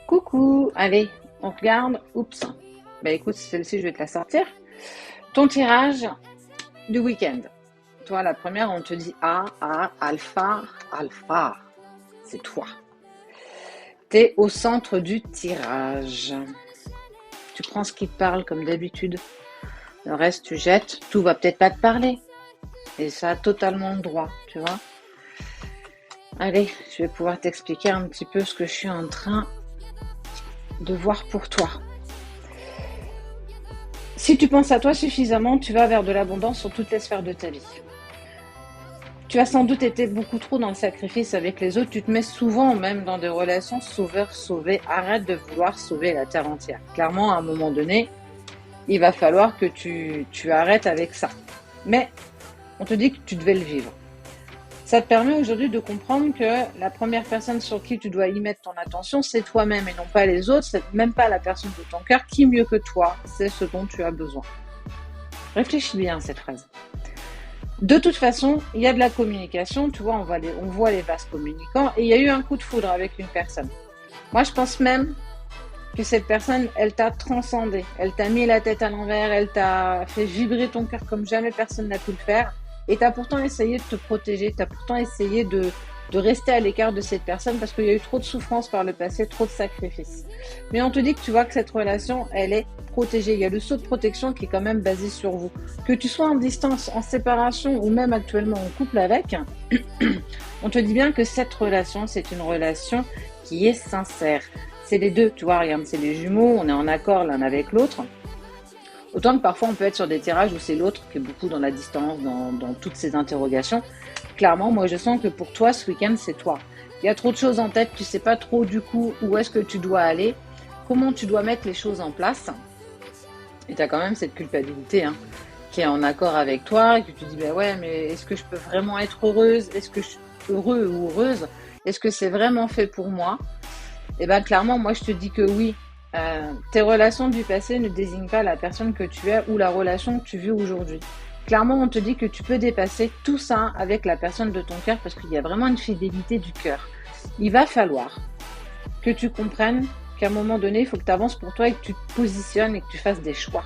Coucou, allez, on regarde. Oups. Bah écoute, celle-ci, je vais te la sortir. Ton tirage du week-end. Toi, la première, on te dit alpha, alpha. C'est toi. T'es au centre du tirage. Tu prends ce qui te parle comme d'habitude. Le reste, tu jettes. Tout va peut-être pas te parler. Et ça a totalement le droit, tu vois. Allez, je vais pouvoir t'expliquer un petit peu ce que je suis en train de voir pour toi. Si tu penses à toi suffisamment, tu vas vers de l'abondance sur toutes les sphères de ta vie. Tu as sans doute été beaucoup trop dans le sacrifice avec les autres. Tu te mets souvent même dans des relations sauveur-sauvé. Arrête de vouloir sauver la terre entière. Clairement, à un moment donné, il va falloir que tu arrêtes avec ça. Mais on te dit que tu devais le vivre. Ça te permet aujourd'hui de comprendre que la première personne sur qui tu dois y mettre ton attention, c'est toi-même et non pas les autres. C'est même pas la personne de ton cœur. Qui mieux que toi, c'est ce dont tu as besoin. Réfléchis bien à cette phrase. De toute façon, il y a de la communication. Tu vois, on voit les vases communicants. Et il y a eu un coup de foudre avec une personne. Moi, je pense même que cette personne, elle t'a transcendé. Elle t'a mis la tête à l'envers. Elle t'a fait vibrer ton cœur comme jamais personne n'a pu le faire. Et tu as pourtant essayé de te protéger, tu as pourtant essayé de rester à l'écart de cette personne parce qu'il y a eu trop de souffrance par le passé, trop de sacrifices. Mais on te dit que tu vois que cette relation, elle est protégée. Il y a le saut de protection qui est quand même basé sur vous. Que tu sois en distance, en séparation ou même actuellement en couple avec, on te dit bien que cette relation, c'est une relation qui est sincère. C'est les deux, tu vois, regarde, c'est les jumeaux, on est en accord l'un avec l'autre. Autant que parfois on peut être sur des tirages où c'est l'autre qui est beaucoup dans la distance, dans toutes ces interrogations. Clairement, moi je sens que pour toi, ce week-end, c'est toi. Il y a trop de choses en tête, tu sais pas trop du coup où est-ce que tu dois aller, comment tu dois mettre les choses en place. Et tu as quand même cette culpabilité qui est en accord avec toi, et que tu te dis, bah ouais, mais est-ce que je peux vraiment être heureuse? Est-ce que je suis heureux ou heureuse? Est-ce que c'est vraiment fait pour moi? Et bien clairement, moi je te dis que oui. Tes relations du passé ne désignent pas la personne que tu es ou la relation que tu vis aujourd'hui. Clairement, on te dit que tu peux dépasser tout ça avec la personne de ton cœur parce qu'il y a vraiment une fidélité du cœur. Il va falloir que tu comprennes qu'à un moment donné, il faut que tu avances pour toi et que tu te positionnes et que tu fasses des choix.